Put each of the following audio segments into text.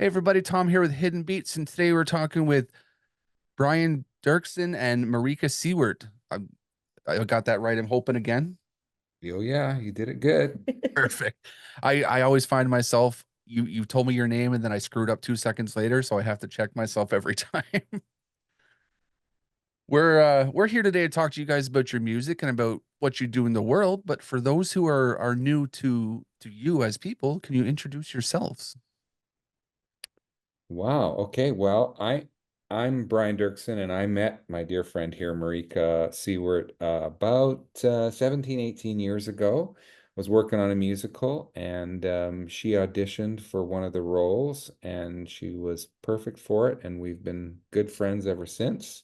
Hey everybody, Tom here with Hidden Beats, and today we're talking with Brian Doerksen and Marika Siewert. I got that right, I'm hoping again. Oh yeah, you did it good. Perfect. I always find myself, you told me your name and then I screwed up 2 seconds later, so I have to check myself every time. We're here today to talk to you guys about your music and about what you do in the world. But for those who are new to you as people, can you introduce yourselves? Wow. Okay. Well, I'm Brian Doerksen, and I met my dear friend here, Marika Siewert, about 17, 18 years ago. Was working on a musical, and she auditioned for one of the roles, and she was perfect for it, and we've been good friends ever since.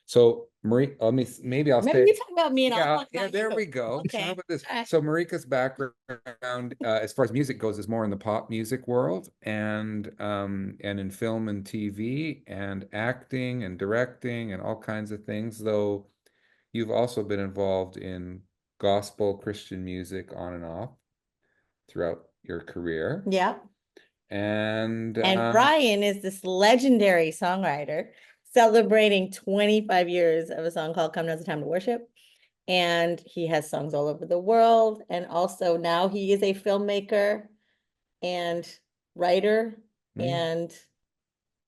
So, Marie, maybe I'll Maybe say, you talk about me and I'll yeah, talk yeah, about there you. we go. So how Okay. about this? All right. So Marika's background, as far as music goes, is more in the pop music world and in film and TV and acting and directing and all kinds of things, though you've also been involved in gospel Christian music on and off throughout your career. Yeah. And And Brian is this legendary songwriter celebrating 25 years of a song called Come Now's the Time to Worship. And he has songs all over the world. And also now he is a filmmaker and writer mm, and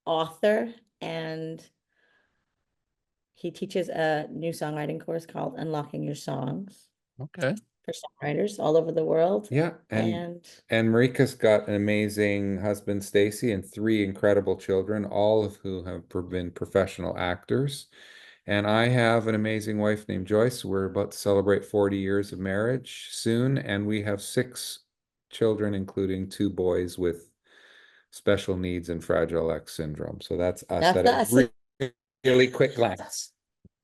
author. And he teaches a new songwriting course called Unlocking Your Songs Okay. for songwriters all over the world. yeah, And and Marika's got an amazing husband, Stacy, and three incredible children, all of who have been professional actors. And I have an amazing wife named Joyce. We're about to celebrate 40 years of marriage soon, and we have six children, including two boys with special needs and Fragile X syndrome. So that's us that's at a us. really quick glance.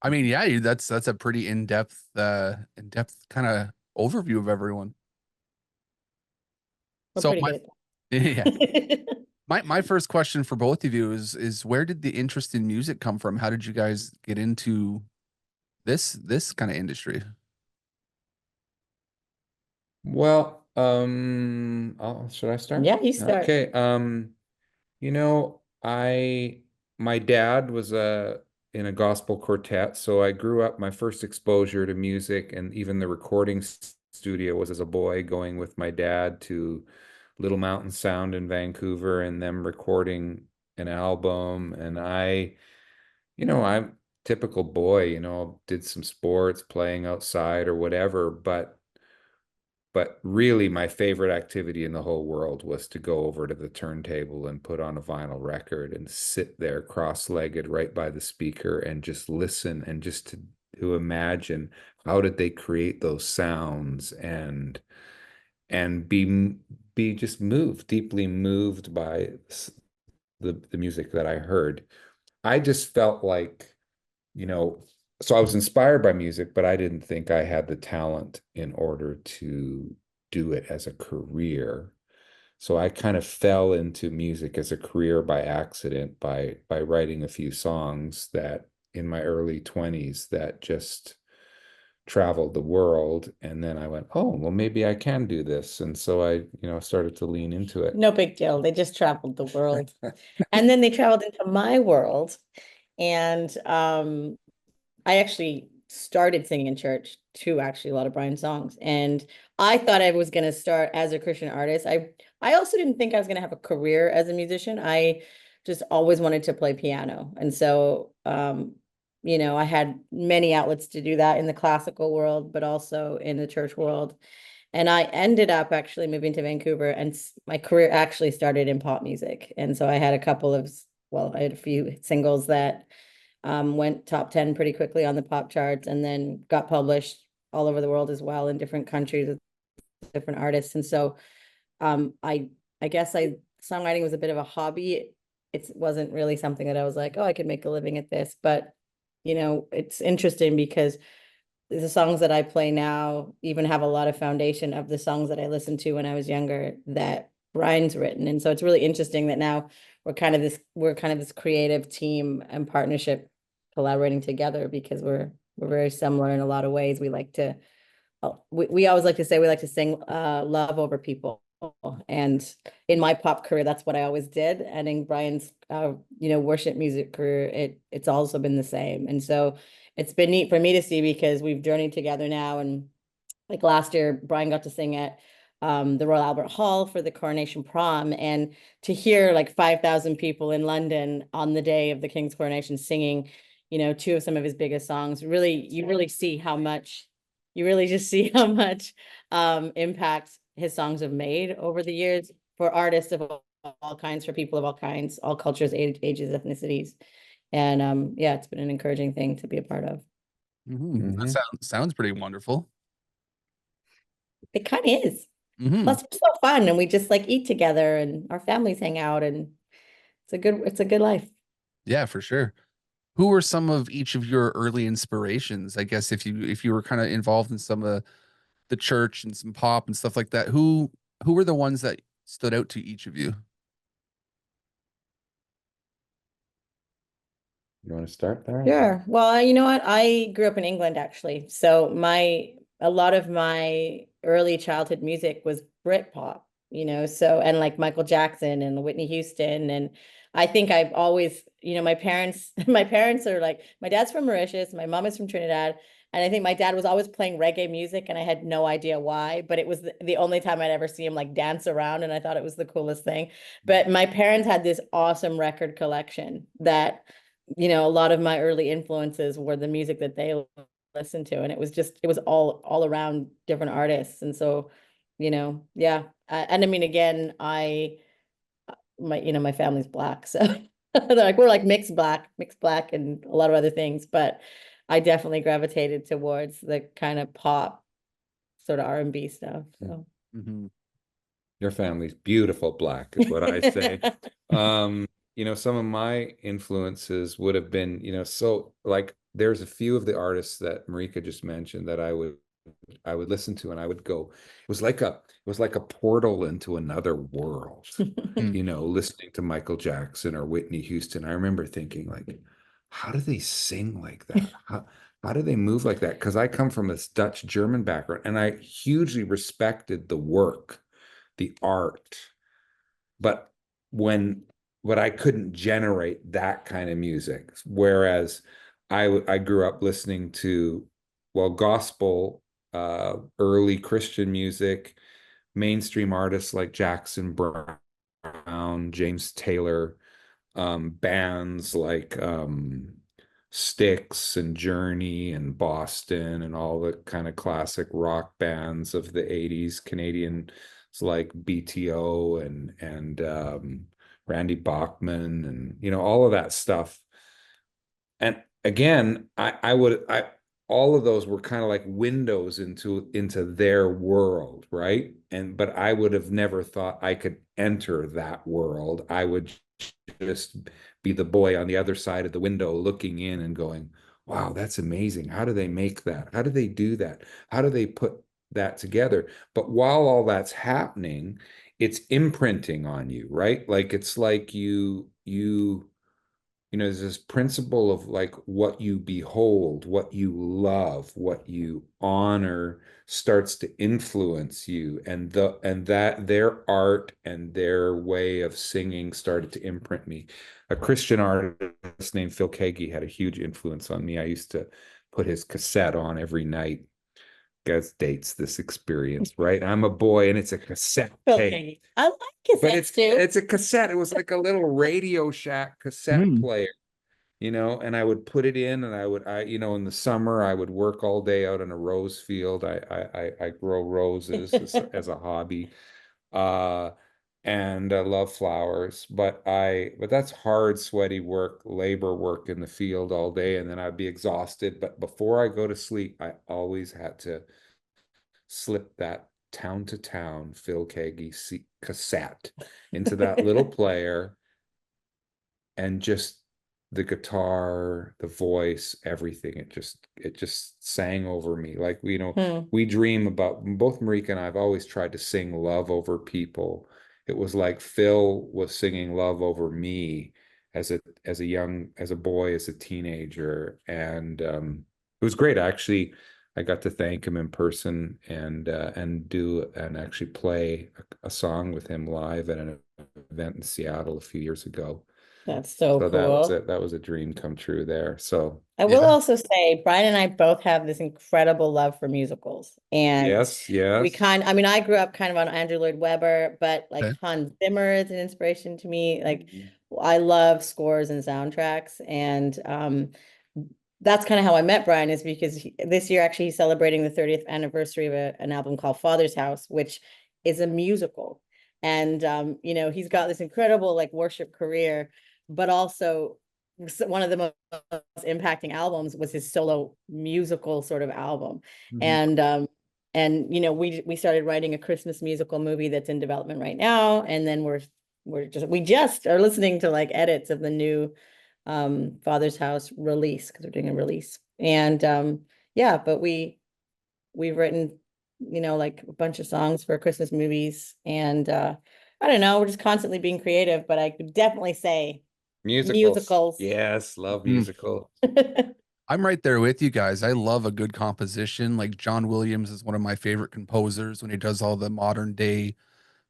I mean, yeah, that's a pretty in-depth kind of overview of everyone. We're So pretty my good yeah, at that. my first question for both of you is where did the interest in music come from? How did you guys get into this kind of industry? Well, should I start? Yeah, you start. Okay. You know, my dad was in a gospel quartet, so I grew up, my first exposure to music and even the recording studio was as a boy going with my dad to Little Mountain Sound in Vancouver and them recording an album. And I'm typical boy, did some sports, playing outside or whatever, but really, my favorite activity in the whole world was to go over to the turntable and put on a vinyl record and sit there cross-legged right by the speaker and just listen and just to imagine how did they create those sounds and be just moved, deeply moved by the music that I heard. I just felt like, you know, so I was inspired by music, but I didn't think I had the talent in order to do it as a career. So I kind of fell into music as a career by accident, by writing a few songs that in my early 20s that just traveled the world. And then I went, oh, well, maybe I can do this. And so I started to lean into it. No big deal. They just traveled the world. And then they traveled into my world. And I actually started singing in church too, actually, a lot of Brian's songs. And I thought I was going to start as a Christian artist. I also didn't think I was going to have a career as a musician. I just always wanted to play piano. And so, I had many outlets to do that in the classical world, but also in the church world. And I ended up actually moving to Vancouver, and my career actually started in pop music. And so I had I had a few singles that went top 10 pretty quickly on the pop charts and then got published all over the world as well in different countries with different artists. And so I guess songwriting was a bit of a hobby. It wasn't really something that I was like, oh, I could make a living at this. But it's interesting because the songs that I play now even have a lot of foundation of the songs that I listened to when I was younger that Brian's written. And so it's really interesting that now we're kind of this creative team and partnership collaborating together because we're very similar in a lot of ways. We always like to say we like to sing love over people. And in my pop career, that's what I always did. And in Brian's, worship music career, it's also been the same. And so it's been neat for me to see because we've journeyed together now. And like last year, Brian got to sing at the Royal Albert Hall for the Coronation Prom, and to hear like 5,000 people in London on the day of the King's coronation singing, two of some of his biggest songs, really, you really see how much, you really just see how much impact his songs have made over the years for artists of all kinds, for people of all kinds, all cultures, ages, ethnicities. And yeah, it's been an encouraging thing to be a part of. That sounds pretty wonderful. It kind of is. Plus, it's so fun, and we just like eat together, and our families hang out, and it's a good life. Yeah, for sure. Who were some of each of your early inspirations? I guess if you were kind of involved in some of the church and some pop and stuff like that, who were the ones that stood out to each of you? You want to start there? Sure. Well, you know what? I grew up in England actually. So a lot of my early childhood music was Britpop, so and like Michael Jackson and Whitney Houston. And I think I've always, my parents, my parents are like, my dad's from Mauritius, my mom is from Trinidad. And I think my dad was always playing reggae music and I had no idea why, but it was the only time I'd ever see him like dance around and I thought it was the coolest thing. But my parents had this awesome record collection that a lot of my early influences were the music that they listened to, and it was all around different artists. And so, yeah. And I mean, again, my family's black, so we're like mixed black, and a lot of other things, but I definitely gravitated towards the kind of pop sort of R&B stuff. So Your family's beautiful black is what I say. Some of my influences would have been, so like there's a few of the artists that Marika just mentioned that I would listen to and I would go, it was like a portal into another world, listening to Michael Jackson or Whitney Houston. I remember thinking like, how do they sing like that? How do they move like that? Because I come from this Dutch German background and I hugely respected the work, the art, but I couldn't generate that kind of music. Whereas I grew up listening to, gospel, early Christian music, mainstream artists like Jackson Brown, James Taylor, bands like Styx and Journey and Boston and all the kind of classic rock bands of the 80s, Canadians like BTO and Randy Bachman and all of that stuff. And again, all of those were kind of like windows into their world, right? But I would have never thought I could enter that world. I would just be the boy on the other side of the window looking in and going, wow, that's amazing. How do they make that? How do they do that? How do they put that together? But while all that's happening, it's imprinting on you, right? Like it's like there's this principle of like what you behold, what you love, what you honor starts to influence you, and that their art and their way of singing started to imprint me. A Christian artist named Phil Keaggy had a huge influence on me. I used to put his cassette on every night. Guys dates this experience, right? I'm a boy and it's a cassette tape. Okay. I like cassettes But too. it's a cassette. It was like a little Radio Shack cassette player, and I would put it in and in the summer I would work all day out in a rose field. I grow roses as a hobby. And I love flowers, but that's hard, sweaty work, labor work in the field all day, and then I'd be exhausted. But before I go to sleep, I always had to slip that Town to Town Phil Keaggy cassette into that little player, and just the guitar, the voice, everything, it just sang over me. Like we dream about, both Marika and I have always tried to sing love over people. It was like Phil was singing love over me as a boy, as a teenager, and it was great. Actually, I got to thank him in person and actually play a song with him live at an event in Seattle a few years ago. That's so So cool. that was a dream come true there. So I will Yeah. also say Brian and I both have this incredible love for musicals. And yes, we yes. I mean, I grew up kind of on Andrew Lloyd Webber, but like Okay. Hans Zimmer is an inspiration to me. Like I love scores and soundtracks. And that's kind of how I met Brian, is because this year actually he's celebrating the 30th anniversary of an album called Father's House, which is a musical. And you know, he's got this incredible like worship career, but also one of the most impacting albums was his solo musical sort of album. Mhm. And you know, we started writing a Christmas musical movie that's in development right now, and then we just are listening to like edits of the new Father's House release, because we're doing a release. And yeah, but we've written, you know, like a bunch of songs for Christmas movies. And I don't know, we're just constantly being creative, but I could definitely say Musicals. musicals. Yes, love Mhm. musicals. I'm right there with you guys. I love a good composition. Like John Williams is one of my favorite composers when he does all the modern day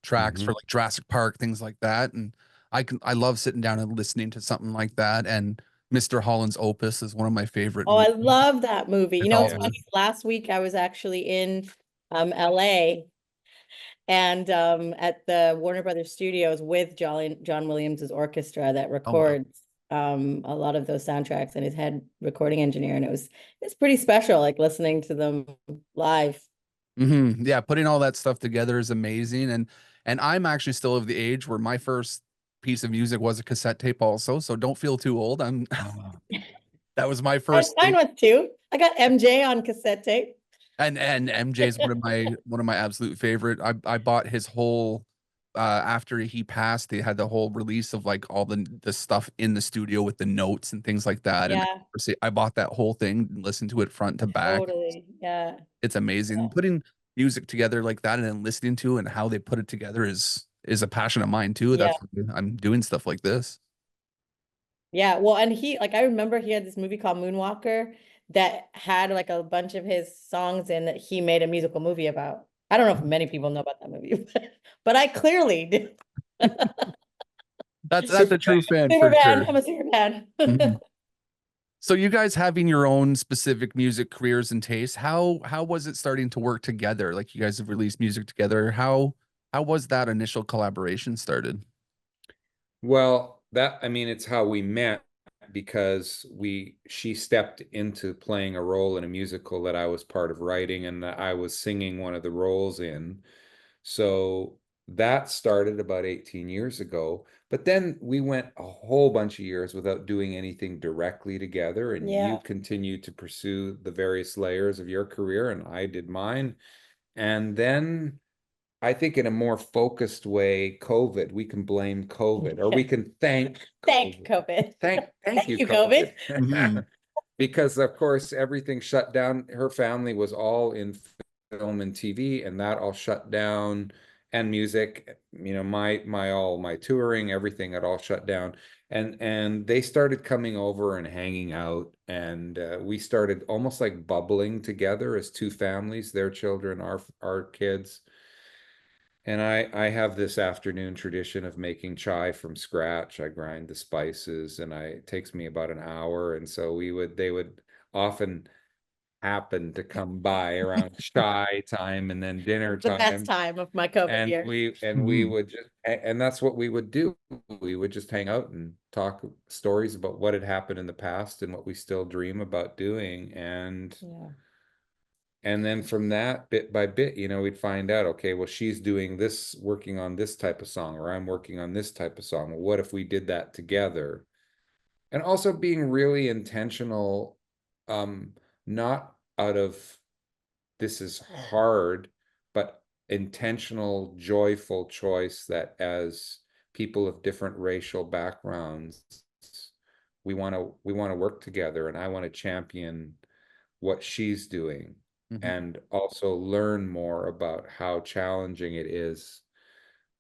tracks for Mhm. like Jurassic Park, things like that. And I love sitting down and listening to something like that. And Mr. Holland's Opus is one of my favorite Oh, I movies. love that movie. You It's know, it's Yeah. also, funny, last week I was actually in LA, and at the Warner Brothers Studios with John Williams's orchestra that oh wow. records a lot of those soundtracks, and his head recording engineer. And it's pretty special, like listening to them live. Yeah, putting all that stuff together is amazing. And I'm actually still of the age where my first piece of music was a cassette tape also. So don't feel too old. I'm Oh, that was my I first mine thing. was too. I got MJ on cassette tape. And MJ is one of my absolute favorite. I bought his whole after he passed, they had the whole release of like all the stuff in the studio with the notes and things like that. And Yeah, I bought that whole thing and listened to it front to back. totally. Yeah. It's amazing. Putting music together like that and then listening to and how they put it together is a passion of mine too. Yeah. That's why I'm doing stuff like this. Yeah. Well, and like I remember he had this movie called Moonwalker that had like a bunch of his songs in that he made a musical movie about. I don't know if many people know about that movie, but I clearly do. That's a true fan Super for fan. sure. I'm a super fan. Mhm. So you guys having your own specific music careers and tastes, how was it starting to work together? Like you guys have released music together. How was that initial collaboration started? well, I mean, it's how we met because she stepped into playing a role in a musical that I was part of writing and that I was singing one of the roles in. So that started about 18 years ago. But then we went a whole bunch of years without doing anything directly together. And you Yeah. continued to pursue the various layers of your career, and I did mine. And then I think in a more focused way, COVID, we can blame COVID, or we can thank Thank COVID. COVID. Thank Thank you, you, COVID. Mhm. because of course everything shut down. Her family was all in film and TV, and that all shut down, and music. You know, my touring, everything had all shut down, and they started coming over and hanging out, and we started almost like bubbling together as two families, their children, our kids. And I have this afternoon tradition of making chai from scratch. I grind the spices and it takes me about an hour. And so they would often happen to come by around chai time and then dinner The best time. time of my COVID And year. we Mhm. would just, and that's what we would do. We would just hang out and talk stories about what had happened in the past and what we still dream about doing. Yeah. And then from that, bit by bit, we'd find out, okay, well, she's doing this, working on this type of song, or I'm working on this type of song. Well, what if we did that together? And also being really intentional, um, not out of this is hard, but intentional, joyful choice that as people of different racial backgrounds, we want to work together, and I want to champion what she's doing Mhm. and also learn more about how challenging it is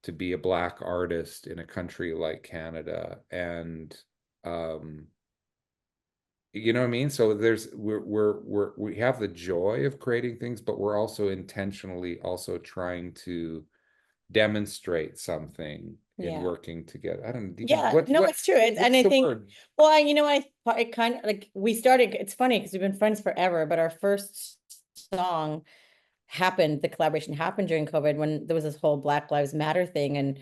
to be a Black artist in a country like Canada. And um, You know what I mean? So we have the joy of creating things, but we're also intentionally also trying to demonstrate something in Yeah. working together. I don't know. Yeah, no, it's true. And What's I the think, word? well, it kind of like we started, it's funny because we've been friends forever, but our first song happened, the collaboration happened during COVID when there was this whole Black Lives Matter thing. And,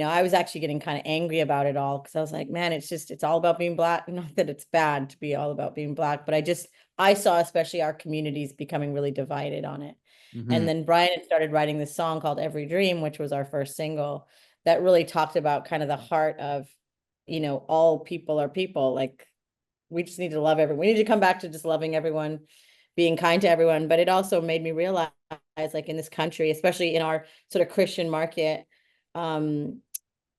I was actually getting kind of angry about it all because I was like, man, it's all about being Black. Not that it's bad to be all about being Black, but I saw especially our communities becoming really divided on it. And Hmm. then Brian had started writing this song called Every Dream, which was our first single that really talked about kind of the heart of, all people are people. Like we just need to love everyone. We need to come back to just loving everyone, being kind to everyone. But it also made me realize, like in this country, especially in our sort of Christian market, um,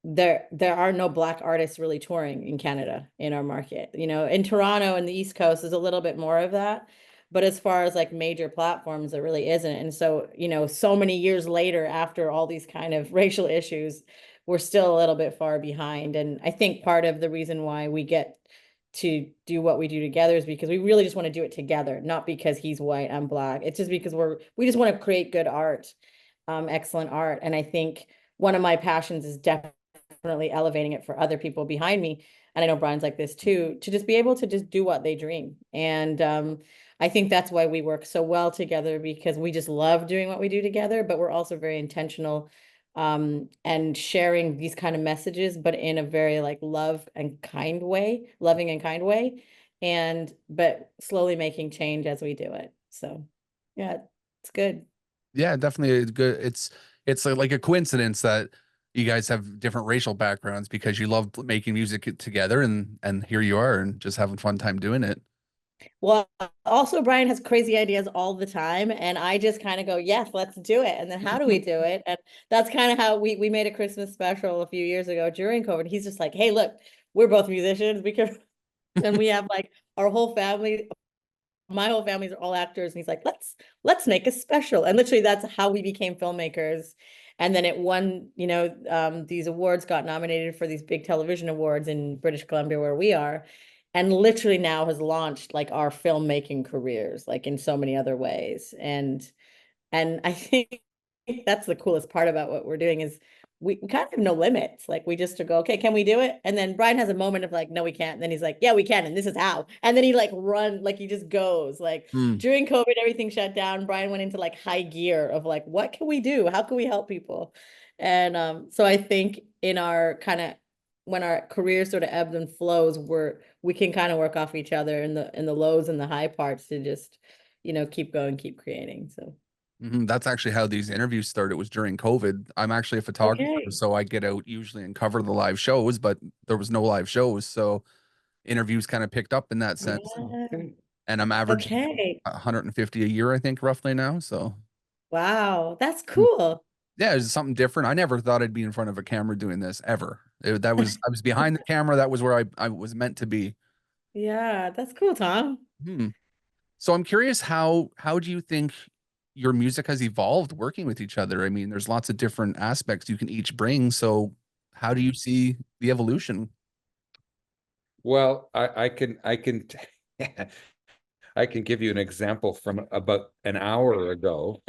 there are no Black artists really touring in Canada in our market. In Toronto and the East Coast, there's a little bit more of that. But as far as like major platforms, there really isn't. And so, so many years later, after all these kind of racial issues, we're still a little bit far behind. And I think part of the reason why we get to do what we do together is because we really just want to do it together, not because he's white, I'm Black. It's just because we just want to create good art, excellent art. And I think one of my passions is definitely elevating it for other people behind me. And I know Brian's like this too, to just be able to just do what they dream. And I think that's why we work so well together, because we just love doing what we do together, but we're also very intentional and sharing these kind of messages, but in a very like loving and kind way, and but slowly making change as we do it. So yeah, it's good. Yeah, definitely. It's good. It's like a coincidence that you guys have different racial backgrounds because you love making music together, and here you are and just having fun time doing it. Well, also Brian has crazy ideas all the time, and I just kind of go, yes, let's do it. And then how do we do it? And that's kind of how we made a Christmas special a few years ago during COVID. He's just like, hey, look, we're both musicians. We can, and we have like our whole family, my whole family's are all actors, and he's like, let's make a special. And literally that's how we became filmmakers. And then it won, these awards, got nominated for these big television awards in British Columbia where we are, and literally now has launched like our filmmaking careers like in so many other ways. And I think that's the coolest part about what we're doing is we kind of have no limits. Like we just to go, okay, can we do it? And then Brian has a moment of like, no, we can't. And then he's like, yeah, we can. And this is how. And then he like like he just goes. Like Hmm. during COVID, everything shut down. Brian went into like high gear of like, what can we do? How can we help people? And so I think in our kind of when our careers sort of ebbs and flows, we can kind of work off each other in the lows and the high parts to just, keep going, keep creating. So That's actually how these interviews started, was during COVID. I'm actually a photographer, okay. so I get out usually and cover the live shows, but there was no live shows, so interviews kind of picked up in that sense. Yeah. And I'm averaging Okay. 150 a year, I think, roughly now. So Wow. That's mm, cool. yeah, it's something different. I never thought I'd be in front of a camera doing this ever. I was behind the camera. That was where I was meant to be. Yeah, that's cool, Tom. Hmm. So I'm curious, how do you think your music has evolved working with each other? I mean, there's lots of different aspects you can each bring. So how do you see the evolution? Well, I can I can give you an example from about an hour ago.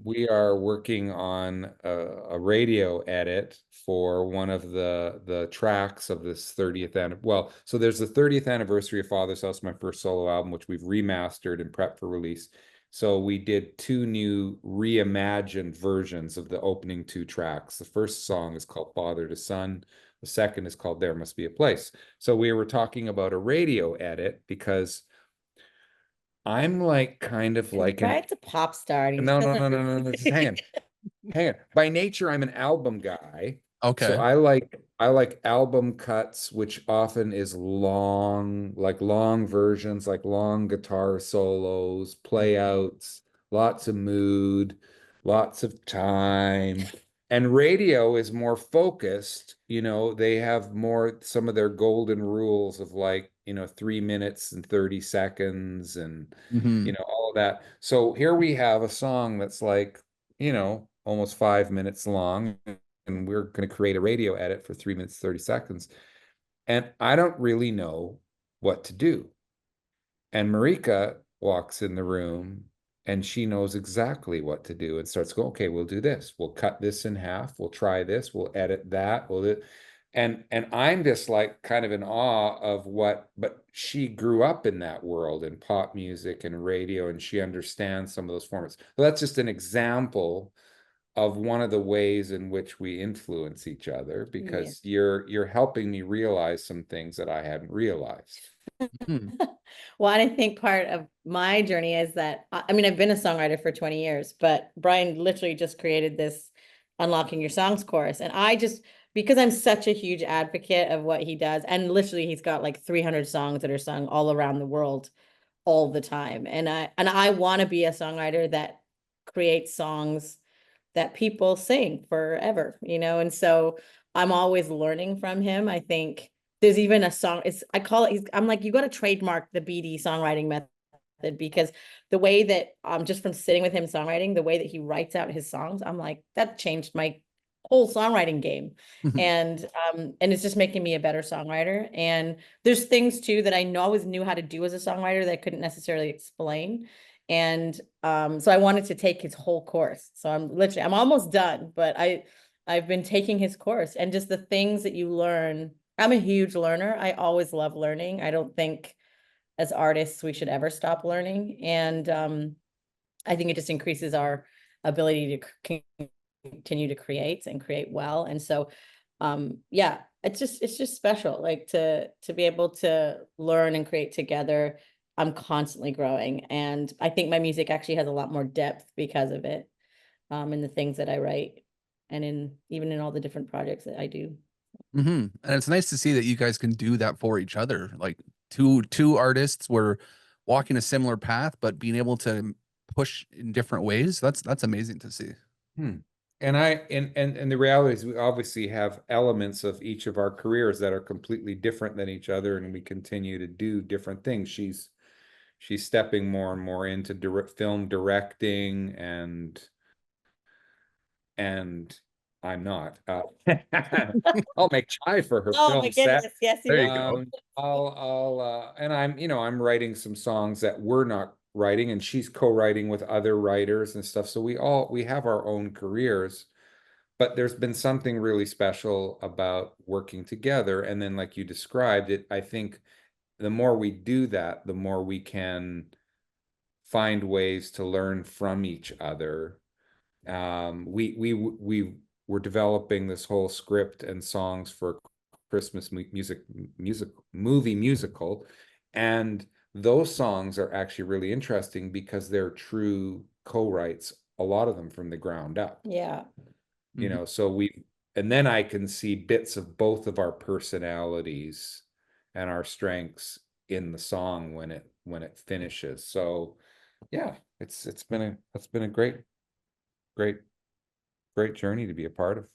We are working on a radio edit for one of the tracks of this 30th well, so there's the 30th anniversary of Father's House, my first solo album, which we've remastered and prepped for release. So we did two new reimagined versions of the opening two tracks. The first song is called Father to Son. The second is called There Must Be a Place. So we were talking about a radio edit because I'm like kind of Because like an Brian's a pop star and he no, no, doesn't no, no, no, no, just hang on. really. Hang on. By nature, I'm an album guy. So Okay. I like album cuts, which often is long, like long versions, like long guitar solos, play outs, lots of mood, lots of time. And radio is more focused, they have more some of their golden rules of like, 3 minutes and 30 seconds and Hmm. all of that. So here we have a song that's like, almost 5 minutes long, and we're going to create a radio edit for 3 minutes, 30 seconds. And I don't really know what to do. And Marika walks in the room and she knows exactly what to do and starts going, okay, we'll do this. We'll cut this in half. We'll try this. We'll edit that. And I'm just like kind of in awe of what, but she grew up in that world in pop music and radio, and she understands some of those formats. So that's just an example of one of the ways in which we influence each other, because you're helping me realize some things that I hadn't realized. Well, and I think part of my journey is that, I mean, I've been a songwriter for 20 years, but Brian literally just created this Unlocking Your Songs course. And I just, because I'm such a huge advocate of what he does, and literally he's got like 300 songs that are sung all around the world all the time. And I want to be a songwriter that creates songs that people sing forever, you know? And so I'm always learning from him. I think there's even a song, I call it, I'm like, you got to trademark the BD songwriting method, because the way that just from sitting with him songwriting, the way that he writes out his songs, I'm like, that changed my whole songwriting game. And it's just making me a better songwriter. And there's things too that I know always knew how to do as a songwriter that I couldn't necessarily explain. And so I wanted to take his whole course. So I'm almost done, but I've been taking his course, and just the things that you learn. I'm a huge learner. I always love learning. I don't think as artists we should ever stop learning. And I think it just increases our ability to continue to create and create well. And so yeah, it's just special, like to be able to learn and create together. I'm constantly growing, and I think my music actually has a lot more depth because of it, in the things that I write, and even in all the different projects that I do. And it's nice to see that you guys can do that for each other. Like two artists were walking a similar path, but being able to push in different ways. That's amazing to see. And and the reality is we obviously have elements of each of our careers that are completely different than each other, and we continue to do different things. She's stepping more and more into film directing, and I'm not. I'll make chai for her Oh film my set. goodness, yes, There you go. And I'm writing some songs that we're not writing, and she's co-writing with other writers and stuff. So we have our own careers, but there's been something really special about working together. And then, like you described it, I think the more we do that, the more we can find ways to learn from each other. We were developing this whole script and songs for Christmas movie musical, and those songs are actually really interesting because they're true co-writes, a lot of them from the ground up. Yeah. You know, so and then I can see bits of both of our personalities and our strengths in the song when it finishes. So yeah, it's been a great journey to be a part of.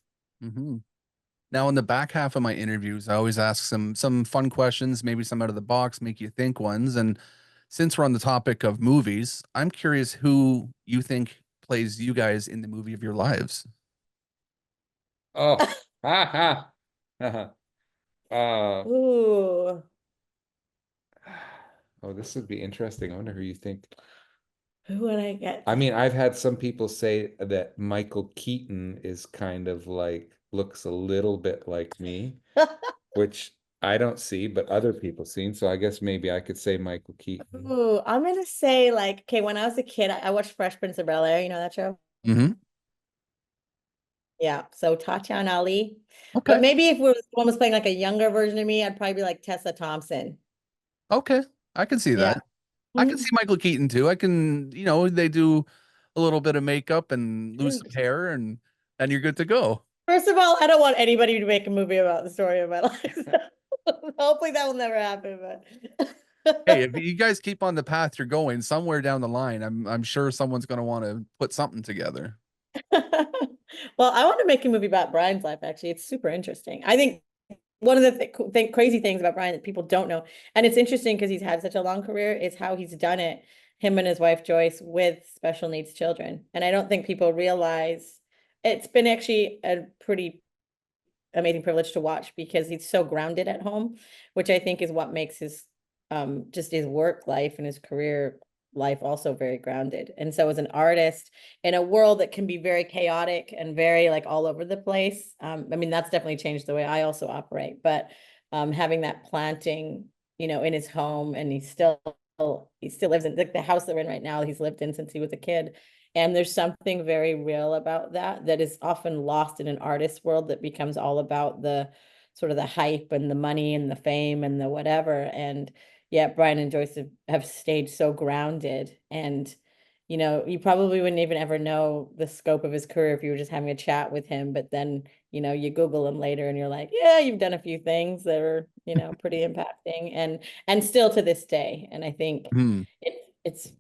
Now, in the back half of my interviews, I always ask some fun questions, maybe some out of the box, make you think ones. And since we're on the topic of movies, I'm curious who you think plays you guys in the movie of your lives. Oh, ha ha. Ooh. Oh, this would be interesting. I wonder who you think. Who would I get? I mean, I've had some people say that Michael Keaton is kind of like, looks a little bit like me, which I don't see, but other people see. So I guess maybe I could say Michael Keaton. Ooh, I'm gonna say, like, okay, when I was a kid, I watched Fresh Prince of Bel-Air, you know that show? Yeah, so Tatiana Ali. Okay. But maybe if someone was playing like a younger version of me, I'd probably be like Tessa Thompson. Okay. I can see that. I can see Michael Keaton too. I can, they do a little bit of makeup and lose some hair and you're good to go. First of all, I don't want anybody to make a movie about the story of my life. Hopefully that will never happen, but Hey, if you guys keep on the path you're going, somewhere down the line, I'm sure someone's going to want to put something together. Well, I want to make a movie about Brian's life, actually. It's super interesting. I think one of the crazy things about Brian that people don't know, and it's interesting because he's had such a long career, is how he's done it, him and his wife Joyce, with special needs children. And I don't think people realize it's been actually a pretty amazing privilege to watch, because he's so grounded at home, which I think is what makes his just his work life and his career life also very grounded. And so as an artist in a world that can be very chaotic and very like all over the place, I mean, that's definitely changed the way I also operate. But having that planting, you know, in his home, and he still lives in the house that we're in right now, he's lived in since he was a kid. And there's something very real about that that is often lost in an artist world that becomes all about the sort of the hype and the money and the fame and the whatever. And yeah, Brian and Joyce have stayed so grounded. And, you know, you probably wouldn't even ever know the scope of his career if you were just having a chat with him. But then, you know, you Google him later and you're like, yeah, you've done a few things that are, you know, pretty impacting and still to this day. And I think Mhm. it's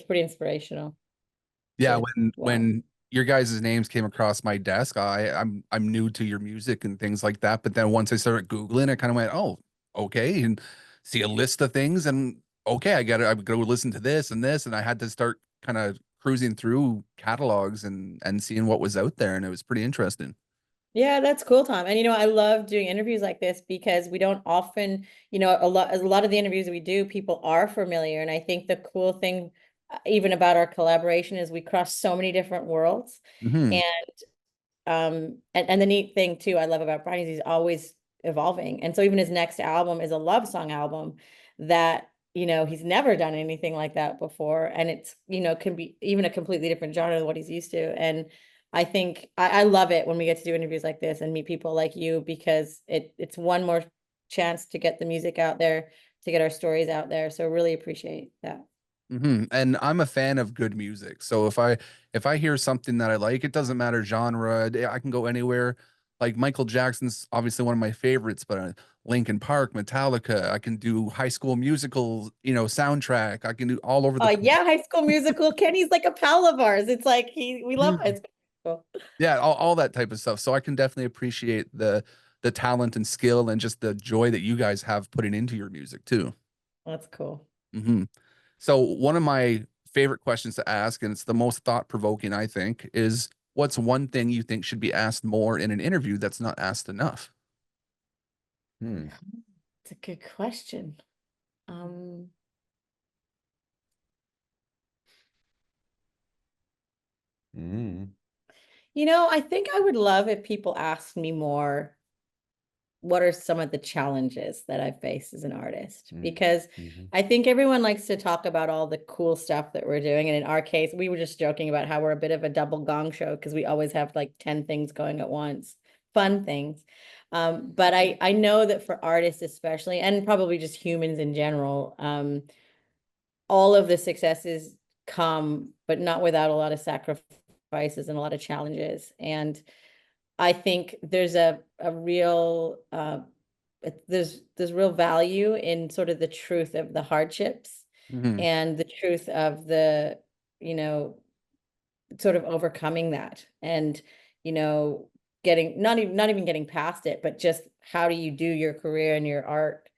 pretty inspirational. Yeah, to- wow. when your guys' names came across my desk, I'm new to your music and things like that. But then once I started Googling, I kind of went, oh, okay, and see a list of things, and okay, I go listen to this and this, and I had to start kind of cruising through catalogs and seeing what was out there, and it was pretty interesting. Yeah, that's cool, Tom. And you know, I love doing interviews like this because we don't often, you know, a lot of the interviews we do, people are familiar. And I think the cool thing, even about our collaboration, is we cross so many different worlds. Hmm. And and the neat thing too I love about Brian is he's always evolving. And so even his next album is a love song album that, you know, he's never done anything like that before. And it's, you know, can be even a completely different genre than what he's used to. And I think I love it when we get to do interviews like this and meet people like you, because it's one more chance to get the music out there, to get our stories out there. So really appreciate that. And I'm a fan of good music. So if I hear something that I like, it doesn't matter genre. I can go anywhere. Like Michael Jackson's obviously one of my favorites, but Linkin Park, Metallica, I can do High School Musical, you know, soundtrack. I can do all over the place. Yeah, High School Musical. Kenny's like a pal of ours. It's like we love Mhm. it. It's cool. Yeah, all that type of stuff. So I can definitely appreciate the talent and skill and just the joy that you guys have putting into your music too. That's cool. Hmm. So one of my favorite questions to ask, and it's the most thought-provoking, I think, is what's one thing you think should be asked more in an interview that's not asked enough? Hmm. It's a good question. Um, Mm. you know, I think I would love if people asked me more, what are some of the challenges that I face as an artist? Mm. Because Mm-hmm. I think everyone likes to talk about all the cool stuff that we're doing. And in our case, we were just joking about how we're a bit of a double gong show because we always have like 10 things going at once, fun things. But I know that for artists especially, and probably just humans in general, all of the successes come, but not without a lot of sacrifices and a lot of challenges. And I think there's a real there's real value in sort of the truth of the hardships Hmm. and the truth of the, you know, sort of overcoming that and, you know, getting not even getting past it, but just how do you do your career and your art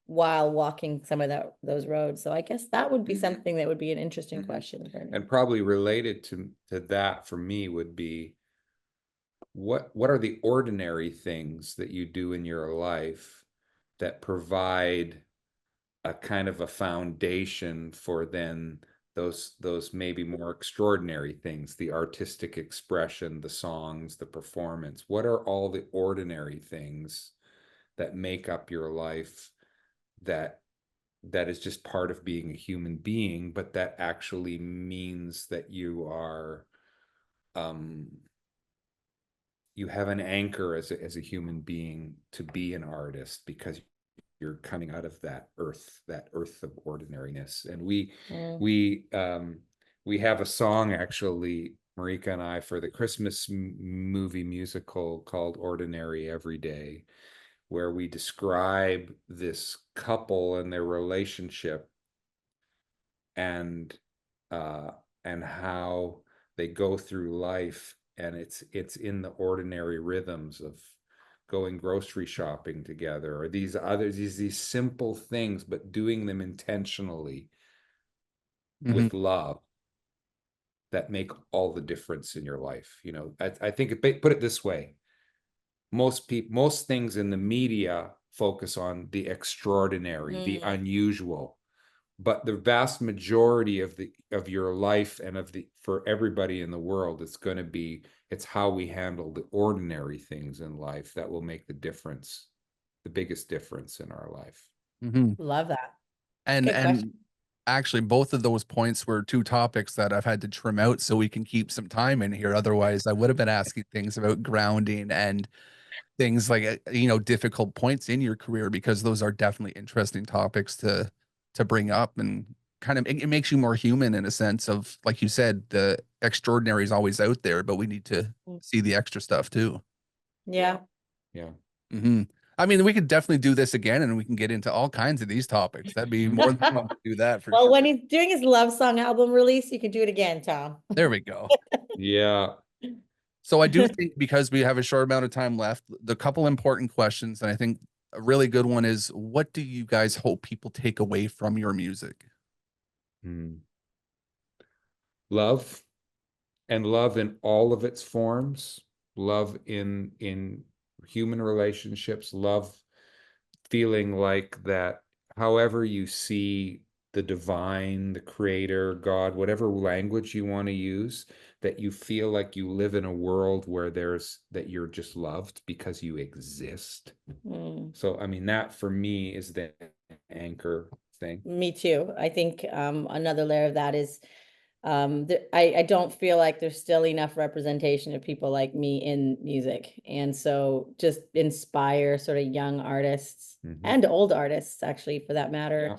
while walking some of those roads. So I guess that would be something that would be an interesting question for me. And probably related to that for me would be what are the ordinary things that you do in your life that provide a kind of a foundation for then those maybe more extraordinary things, the artistic expression, the songs, the performance. What are all the ordinary things that make up your life that is just part of being a human being, but that actually means that you are you have an anchor as a human being to be an artist because you're coming out of that earth of ordinariness. And Mm. we have a song actually, Marika and I, for the Christmas movie musical called Ordinary Every Day, where we describe this couple and their relationship and uh and how they go through life, and it's in the ordinary rhythms of going grocery shopping together, or these simple things, but doing them intentionally Hmm. with love, that make all the difference in your life. I think put it this way: most things in the media focus on the extraordinary, the Mm. unusual. But the vast majority of your life and for everybody in the world, it's how we handle the ordinary things in life that will make the difference, the biggest difference in our life. Mm-hmm. Love that. And Good question. actually, both of those points were two topics that I've had to trim out so we can keep some time in here. Otherwise, I would have been asking things about grounding and things like difficult points in your career, because those are definitely interesting topics to bring up, and kind of it makes you more human in a sense of, like you said, the extraordinary is always out there, but we need to see the extra stuff too. Yeah. Yeah. Mm-hmm. I mean, we could definitely do this again, and we can get into all kinds of these topics. That'd be more than fun to do that for Well, sure. when he's doing his love song album release, you can do it again, Tom. There we go. Yeah. So I do think, because we have a short amount of time left, the couple important questions, and I think a really good one is, what do you guys hope people take away from your music? Love, and love in all of its forms, love in human relationships, love feeling like that, however you see the divine, the creator, God, whatever language you want to use, that you feel like you live in a world where that you're just loved because you exist. So, I mean, that for me is the anchor thing. Me too. I think another layer of that is I don't feel like there's still enough representation of people like me in music. And so just inspire sort of young artists and old artists, actually, for that matter,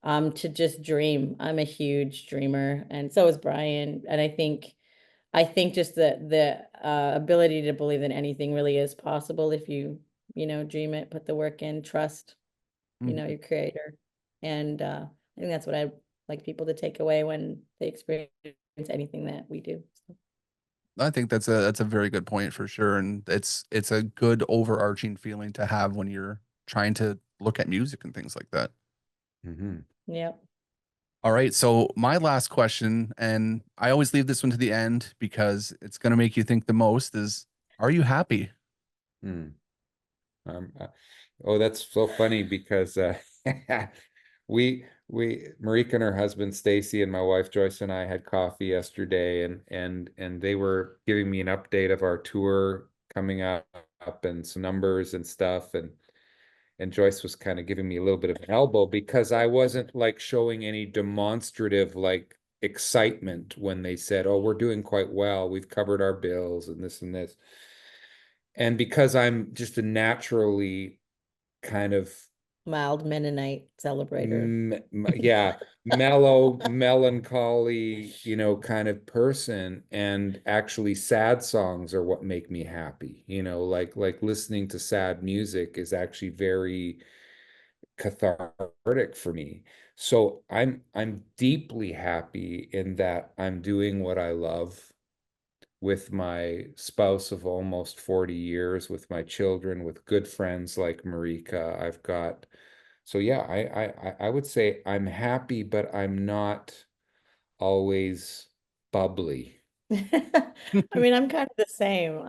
to just dream. I'm a huge dreamer, and so is Brian. And I think just the ability to believe that anything really is possible if you dream it, put the work in, trust your creator. And I think that's what I like people to take away when they experience anything that we do. So. I think that's a very good point for sure, and it's a good overarching feeling to have when you're trying to look at music and things like that. Yep. All right, so my last question, and I always leave this one to the end because it's going to make you think the most, is, are you happy? Oh, that's so funny because Marika and her husband Stacy and my wife Joyce and I had coffee yesterday, and they were giving me an update of our tour coming up and some numbers and stuff, and Joyce was kind of giving me a little bit of an elbow because I wasn't like showing any demonstrative like excitement when they said, "Oh, we're doing quite well. We've covered our bills and this and this." And because I'm just a naturally kind of Mild Mennonite celebrator. yeah, mellow, melancholy, kind of person, and actually sad songs are what make me happy. Like listening to sad music is actually very cathartic for me. So I'm deeply happy in that I'm doing what I love with my spouse of almost 40 years, with my children, with good friends like Marika. So yeah, I would say I'm happy, but I'm not always bubbly. I mean, I'm kind of the same.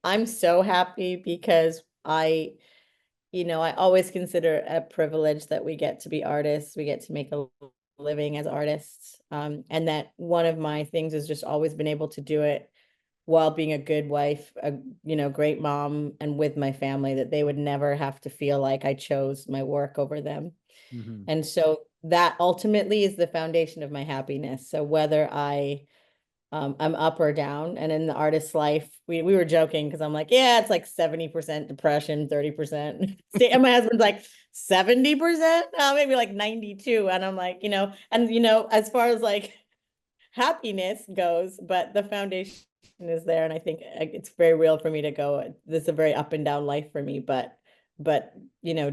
I'm so happy because I always consider a privilege that we get to be artists. We get to make a living as artists. And that one of my things has just always been able to do it while being a good wife, a great mom, and with my family, that they would never have to feel like I chose my work over them. And so that ultimately is the foundation of my happiness. So whether I'm up or down, and in the artist's life, we were joking because I'm like, yeah, it's like 70% depression, 30%. And my husband's like 70%, maybe like 92. And I'm like, as far as like happiness goes, but the foundation is there. And I think it's very real for me to go, this is a very up and down life for me, but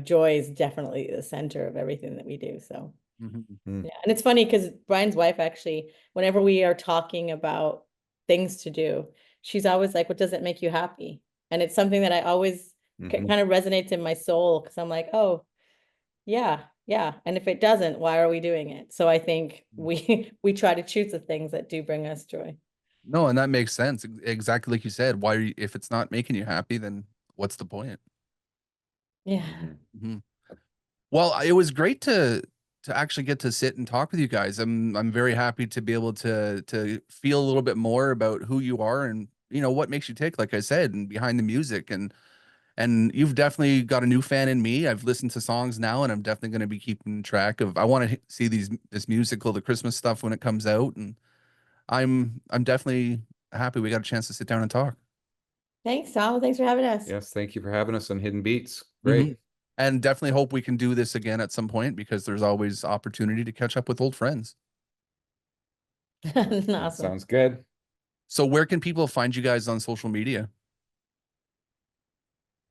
joy is definitely the center of everything that we do. So yeah. And it's funny because Brian's wife, actually, whenever we are talking about things to do, she's always like, what does it make you happy? And it's something that I always kind of resonates in my soul, because I'm like, oh, yeah. And if it doesn't, why are we doing it? So I think we try to choose the things that do bring us joy. No, and that makes sense. Exactly like you said. Why if it's not making you happy, then what's the point? Yeah. Mhm. Well, it was great to actually get to sit and talk with you guys. I'm very happy to be able to feel a little bit more about who you are and what makes you tick, like I said, and behind the music. And you've definitely got a new fan in me. I've listened to songs now, and I'm definitely going to be keeping track of. I want to see this musical, the Christmas stuff when it comes out, and I'm definitely happy we got a chance to sit down and talk. Thanks, Tom. Thanks for having us. Yes, thank you for having us on Hidden Beats. Mhm. Great. And definitely hope we can do this again at some point because there's always opportunity to catch up with old friends. Awesome. Sounds good. So where can people find you guys on social media?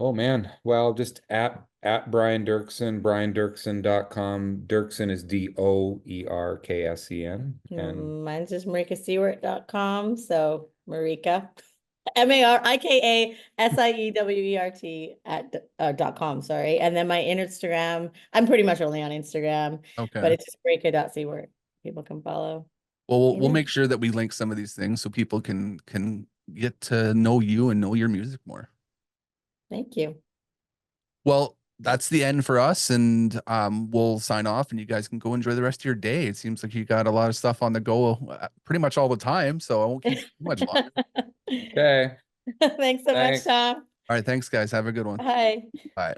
Oh man. Well, just at Brian Doerksen, briandoerksen.com. Doerksen is Doerksen. And Mine's just marikasiewert.com. So Marika, MARIKASIEWERT @.com. Sorry. And then my Instagram, I'm pretty much only on Instagram, Okay. but it's just marika.siewert. People can follow. Well, we'll Yeah. make sure that we link some of these things so people can get to know you and know your music more. Thank you. Well, that's the end for us, and we'll sign off, and you guys can go enjoy the rest of your day. It seems like you got a lot of stuff on the go pretty much all the time, so I won't keep you too much longer. okay. Thanks so much, Thanks. Tom. All right, thanks, guys. Have a good one. Bye. Bye.